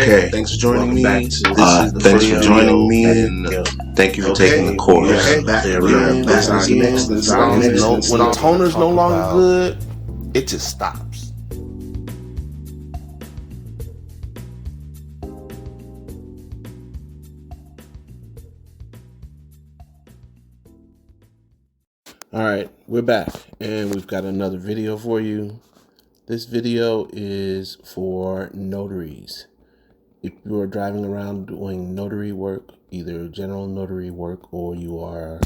Okay, thanks for joining me. Thanks for joining me, and thank you for taking the course. When a toner's no longer good, it just stops. All right, we're back, and we've got another video for you. This video is for notaries. If you are driving around doing notary work, either general notary work or you are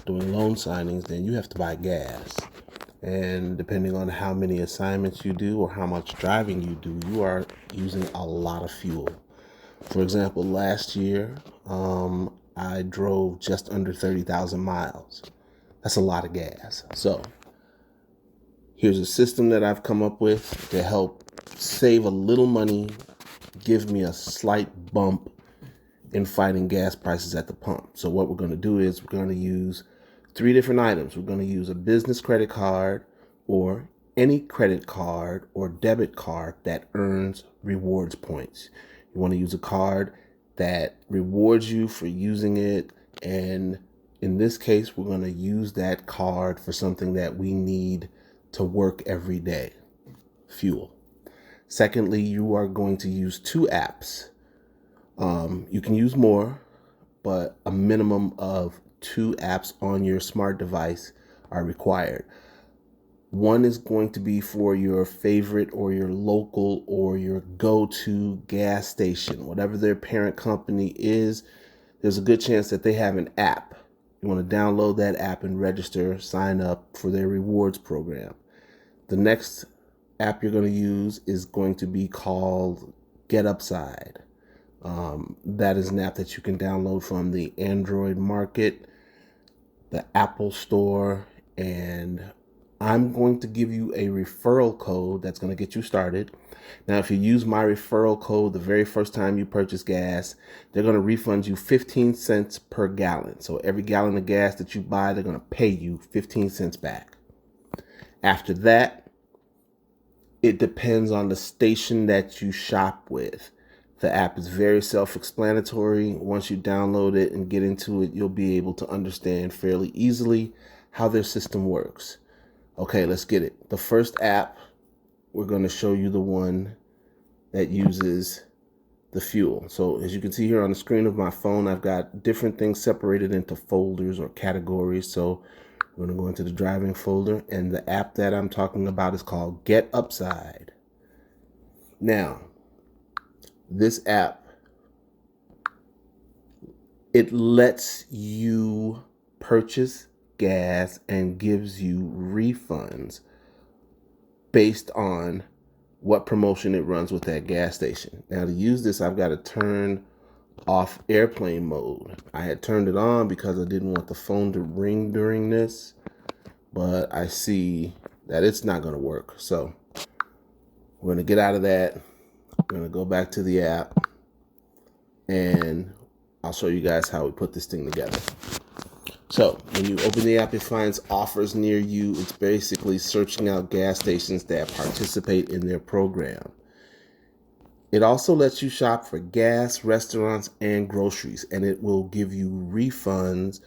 doing loan signings, then you have to buy gas. And depending on how many assignments you do or how much driving you do, you are using a lot of fuel. For example, last year, I drove just under 30,000 miles. That's a lot of gas. So here's a system that I've come up with to help save a little money, give me a slight bump in fighting gas prices at the pump. So what we're going to do is we're going to use 3 different items. We're going to use a business credit card or any credit card or debit card that earns rewards points. You want to use a card that rewards you for using it, and in this case, we're going to use that card for something that we need to work every day, fuel. Secondly, you are going to use 2 apps. You can use more, but a minimum of 2 apps on your smart device are required. One is going to be for your favorite or your local or your go-to gas station. Whatever their parent company is, there's a good chance that they have an app. You want to download that app and register, sign up for their rewards program. The next app you're going to use is going to be called GetUpside. That is an app that you can download from the Android market, the Apple Store, and I'm going to give you a referral code that's going to get you started. Now, if you use my referral code the very first time you purchase gas, they're going to refund you 15 cents per gallon. So every gallon of gas that you buy, they're going to pay you 15 cents back. After that, it depends on the station that you shop with. The app is very self-explanatory. Once you download it and get into it, you'll be able to understand fairly easily how their system works. Okay, let's get it. The first app, we're going to show you the one that uses the fuel. So as you can see here on the screen of my phone, I've got different things separated into folders or categories. So we're going to go into the driving folder, and the app that I'm talking about is called GetUpside. Now, this app, it lets you purchase gas and gives you refunds based on what promotion it runs with that gas station. Now, to use this, I've got to turn off airplane mode. I had turned it on because I didn't want the phone to ring during this, but I see that it's not going to work. So we're going to get out of that. We're going to go back to the app, and I'll show you guys how we put this thing together. So when you open the app, it finds offers near you. It's basically searching out gas stations that participate in their program. It also lets you shop for gas, restaurants, and groceries, and it will give you refunds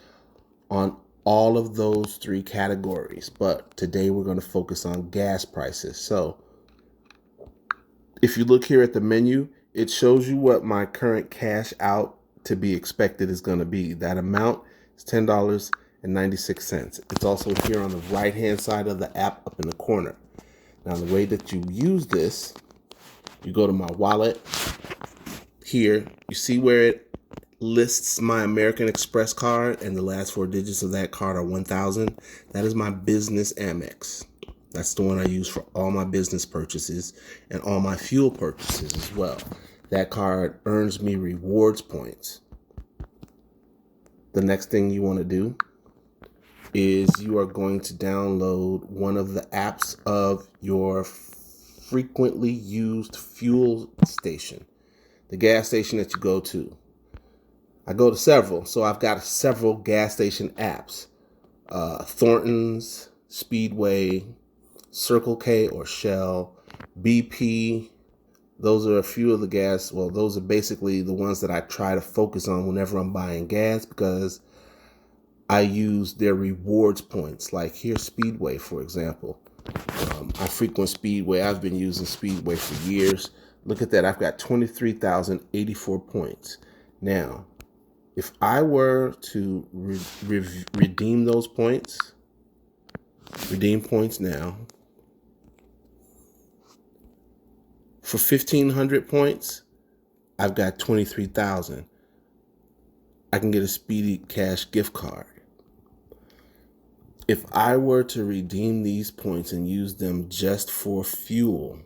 on all of those 3 categories. But today we're going to focus on gas prices. So if you look here at the menu, it shows you what my current cash out to be expected is going to be. That amount is $10.96. It's also here on the right-hand side of the app up in the corner. Now, the way that you use this, you go to my wallet. Here, you see where it lists my American Express card, and the last 4 digits of that card are 1,000. That is my business Amex. That's the one I use for all my business purchases and all my fuel purchases as well. That card earns me rewards points. The next thing you want to do is you are going to download one of the apps of your frequently used fuel station, the gas station that you go to. I go to several, so I've got several gas station apps. Thornton's, Speedway, Circle K or Shell, BP, those are a few of the gas. Well, those are basically the ones that I try to focus on whenever I'm buying gas, because I use their rewards points. Like here's Speedway, for example. I frequent Speedway. I've been using Speedway for years. Look at that. I've got 23,084 points. Now, if I were to redeem those points, redeem points now, for 1,500 points, I've got 23,000. I can get a Speedy Cash gift card. If I were to redeem these points and use them just for fuel,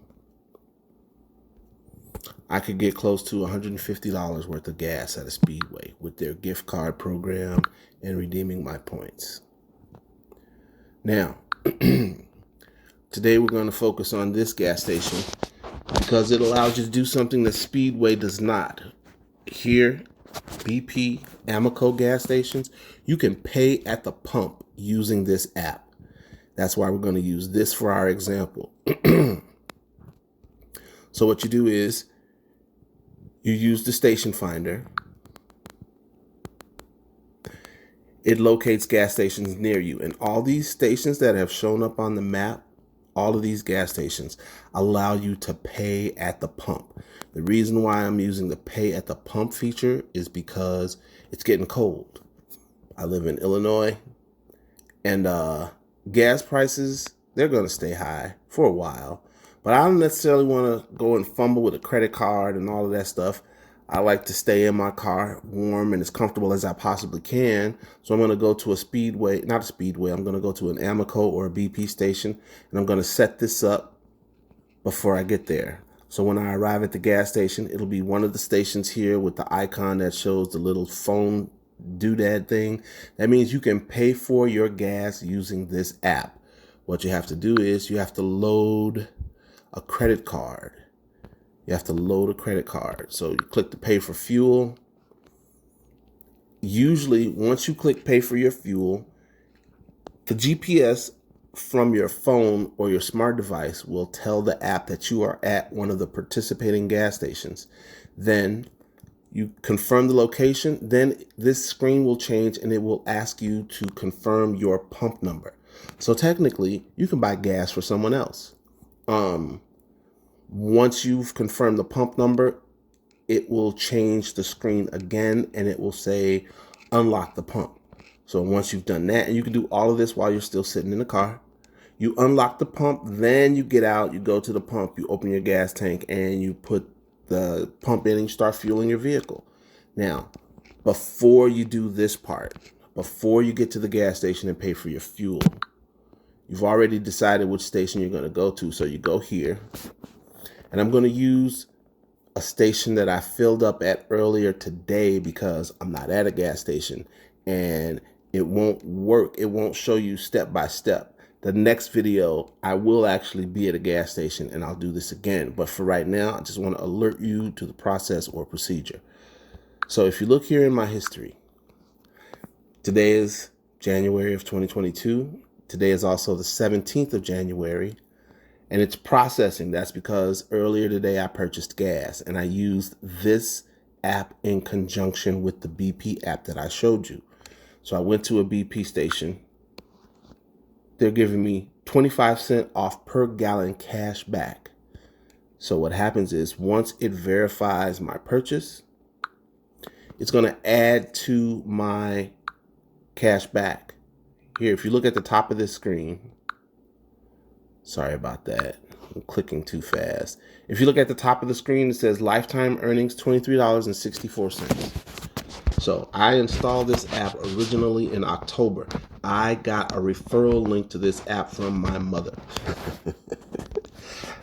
I could get close to $150 worth of gas at a Speedway with their gift card program and redeeming my points. Now, today we're going to focus on this gas station because it allows you to do something that Speedway does not. Here, BP, Amoco gas stations, you can pay at the pump using this app. That's why we're going to use this for our example. So what you do is you use the station finder. It locates gas stations near you. And all these stations that have shown up on the map, all of these gas stations allow you to pay at the pump. The reason why I'm using the pay at the pump feature is because it's getting cold. I live in Illinois, and gas prices, they're going to stay high for a while. But I don't necessarily want to go and fumble with a credit card and all of that stuff. I like to stay in my car warm and as comfortable as I possibly can. So I'm going to go to a Speedway, not a Speedway, I'm going to go to an Amoco or a BP station, and I'm going to set this up before I get there. So when I arrive at the gas station, it'll be one of the stations here with the icon that shows the little phone doodad thing. That means you can pay for your gas using this app. What you have to do is you have to load a credit card. You have to load a credit card. So you click to pay for fuel. Usually, once you click pay for your fuel, the GPS from your phone or your smart device will tell the app that you are at one of the participating gas stations. Then you confirm the location. Then this screen will change and it will ask you to confirm your pump number. So technically, you can buy gas for someone else. Once you've confirmed the pump number, it will change the screen again and it will say unlock the pump. So once you've done that, and you can do all of this while you're still sitting in the car, you unlock the pump, then you get out, you go to the pump, you open your gas tank, and you put the pump in and you start fueling your vehicle. Now, before you do this part, before you get to the gas station and pay for your fuel, you've already decided which station you're going to go to. So you go here. And I'm going to use a station that I filled up at earlier today because I'm not at a gas station and it won't work. It won't show you step by step. The next video, I will actually be at a gas station and I'll do this again. But for right now, I just want to alert you to the process or procedure. So if you look here in my history, today is January of 2022. Today is also the 17th of January. And it's processing. That's because earlier today I purchased gas and I used this app in conjunction with the BP app that I showed you. So I went to a BP station. They're giving me 25 cents off per gallon cash back. So what happens is once it verifies my purchase, it's going to add to my cash back. Here, if you look at the top of this screen, sorry about that. I'm clicking too fast. If you look at the top of the screen, it says lifetime earnings, $23.64. So I installed this app originally in October. I got a referral link to this app from my mother.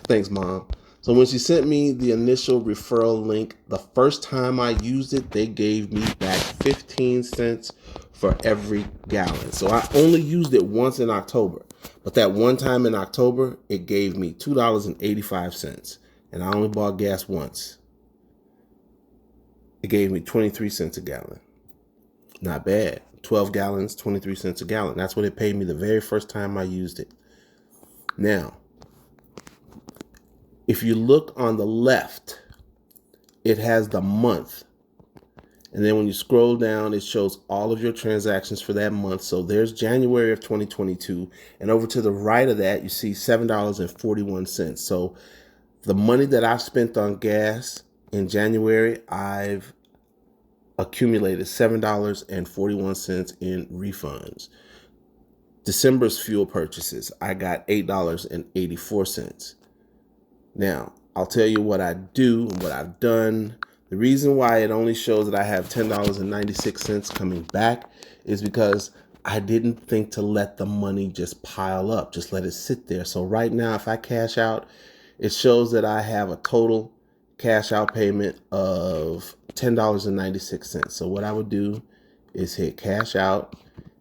Thanks, Mom. So when she sent me the initial referral link, the first time I used it, they gave me back 15 cents for every gallon. So I only used it once in October. But that one time in October, it gave me $2.85. And I only bought gas once. It gave me 23 cents a gallon. Not bad. 12 gallons, 23 cents a gallon. That's what it paid me the very first time I used it. Now, If you look on the left, it has the month. And then when you scroll down, it shows all of your transactions for that month. So there's January of 2022. And over to the right of that, you see $7.41. So the money that I've spent on gas in January, I've accumulated $7.41 in refunds. December's fuel purchases, I got $8.84. Now, I'll tell you what I do and what I've done. The reason why it only shows that I have $10.96 coming back is because I didn't think to let the money just pile up, just let it sit there. So right now, if I cash out, it shows that I have a total cash out payment of $10.96. So what I would do is hit cash out,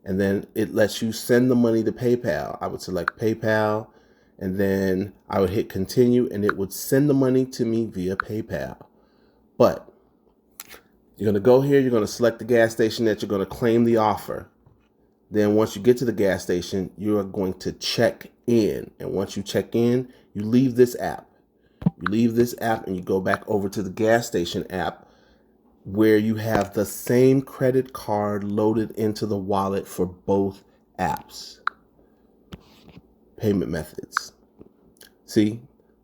and then it lets you send the money to PayPal. I would select PayPal, and then I would hit continue, and it would send the money to me via PayPal. But you're going to go here, you're going to select the gas station that you're going to claim the offer. Then once you get to the gas station, you are going to check in. And once you check in, you leave this app. You leave this app and you go back over to the gas station app where you have the same credit card loaded into the wallet for both apps. Payment methods. See?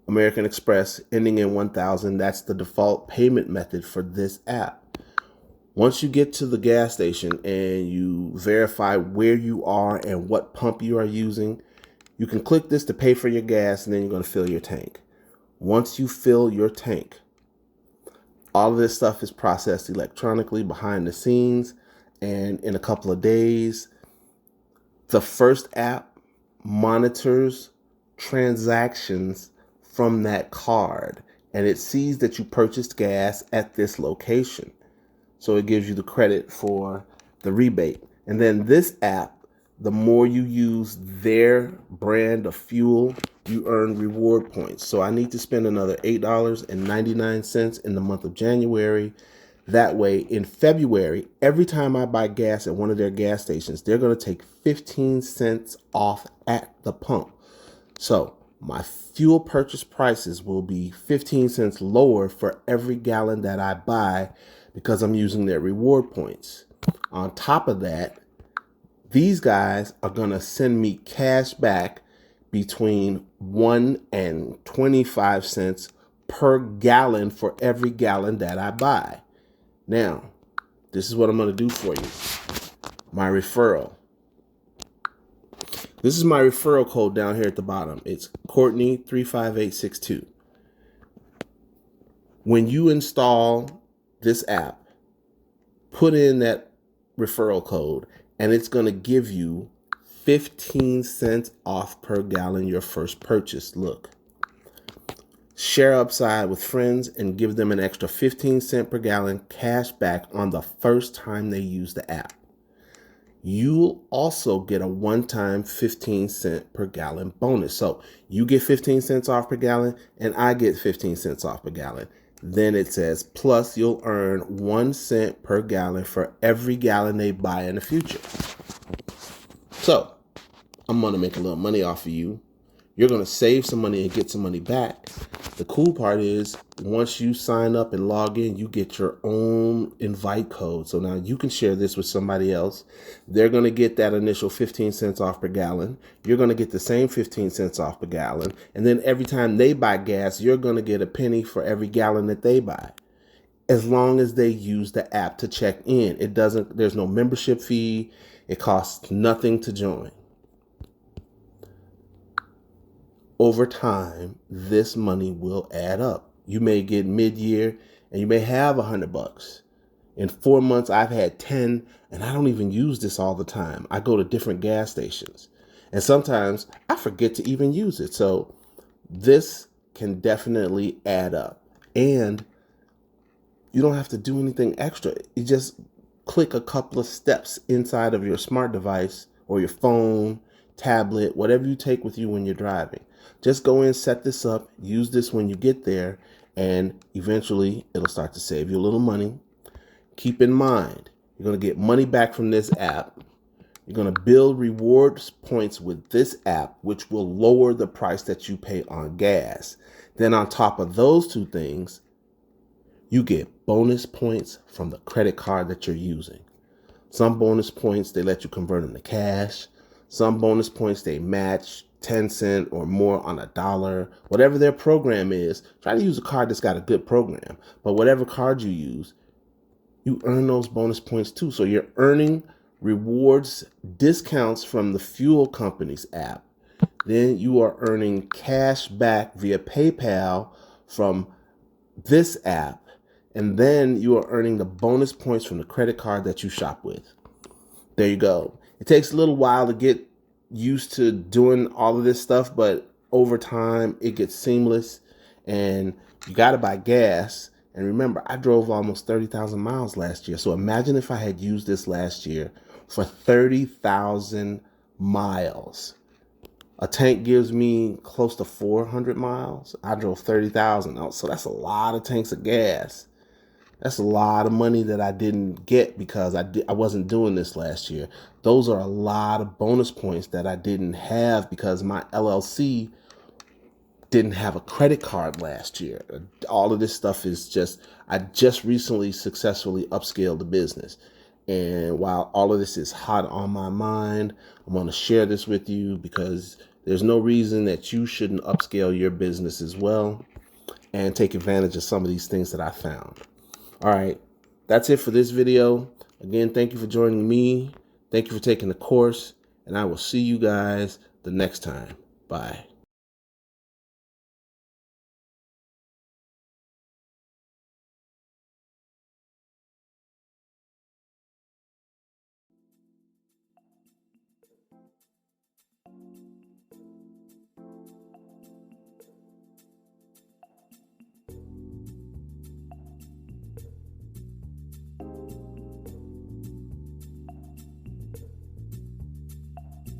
American Express ending in 1000, that's the default payment method for this app. Once you get to the gas station and you verify where you are and what pump you are using, you can click this to pay for your gas, and then you're going to fill your tank. Once you fill your tank, all of this stuff is processed electronically behind the scenes, and in a couple of days, the first app monitors transactions from that card, and it sees that you purchased gas at this location. So it gives you the credit for the rebate. And then this app, the more you use their brand of fuel, you earn reward points. So I need to spend another $8.99 in the month of January. That way, in February, every time I buy gas at one of their gas stations, they're going to take 15 cents off at the pump. So my fuel purchase prices will be 15 cents lower for every gallon that I buy because I'm using their reward points. On top of that, these guys are going to send me cash back between 1 and 25 cents per gallon for every gallon that I buy. Now, this is what I'm going to do for you. My referral. This is my referral code down here at the bottom. It's Courtney35862. When you install this app, put in that referral code, and it's going to give you 15 cents off per gallon your first purchase. Look. Share Upside with friends and give them an extra 15 cents per gallon cash back on the first time they use the app. You'll also get a one-time 15 cents per gallon bonus. So you get 15 cents off per gallon and I get 15 cents off per gallon. Then it says, plus you'll earn 1 cent per gallon for every gallon they buy in the future. So I'm going to make a little money off of you. You're going to save some money and get some money back. The cool part is once you sign up and log in, you get your own invite code. So now you can share this with somebody else. They're going to get that initial 15 cents off per gallon. You're going to get the same 15 cents off per gallon. And then every time they buy gas, you're going to get a penny for every gallon that they buy, as long as they use the app to check in. There's no membership fee. It costs nothing to join. Over time, this money will add up. You may get mid-year and you may have $100. In 4 months, I've had 10, and I don't even use this all the time. I go to different gas stations, and sometimes I forget to even use it. So this can definitely add up, and you don't have to do anything extra. You just click a couple of steps inside of your smart device or your phone, tablet, whatever you take with you when you're driving. Just go in, set this up, use this when you get there, and eventually it'll start to save you a little money. Keep in mind, you're going to get money back from this app. You're going to build rewards points with this app, which will lower the price that you pay on gas. Then on top of those two things, you get bonus points from the credit card that you're using. Some bonus points, they let you convert them to cash. Some bonus points, they match 10 cents or more on $1. Whatever their program is, try to use a card that's got a good program. But whatever card you use, you earn those bonus points too. So you're earning rewards, discounts from the fuel company's app. Then you are earning cash back via PayPal from this app. And then you are earning the bonus points from the credit card that you shop with. There you go. It takes a little while to get used to doing all of this stuff, but over time it gets seamless. And you got to buy gas. And remember, I drove almost 30,000 miles last year. So imagine if I had used this last year for 30,000 miles. A tank gives me close to 400 miles. I drove 30,000. So that's a lot of tanks of gas. That's a lot of money that I didn't get because I wasn't doing this last year. Those are a lot of bonus points that I didn't have because my LLC didn't have a credit card last year. All of this stuff is just, I just recently successfully upscaled the business. And while all of this is hot on my mind, I want to share this with you because there's no reason that you shouldn't upscale your business as well and take advantage of some of these things that I found. All right, that's it for this video. Again, thank you for joining me. Thank you for taking the course, and I will see you guys the next time. Bye.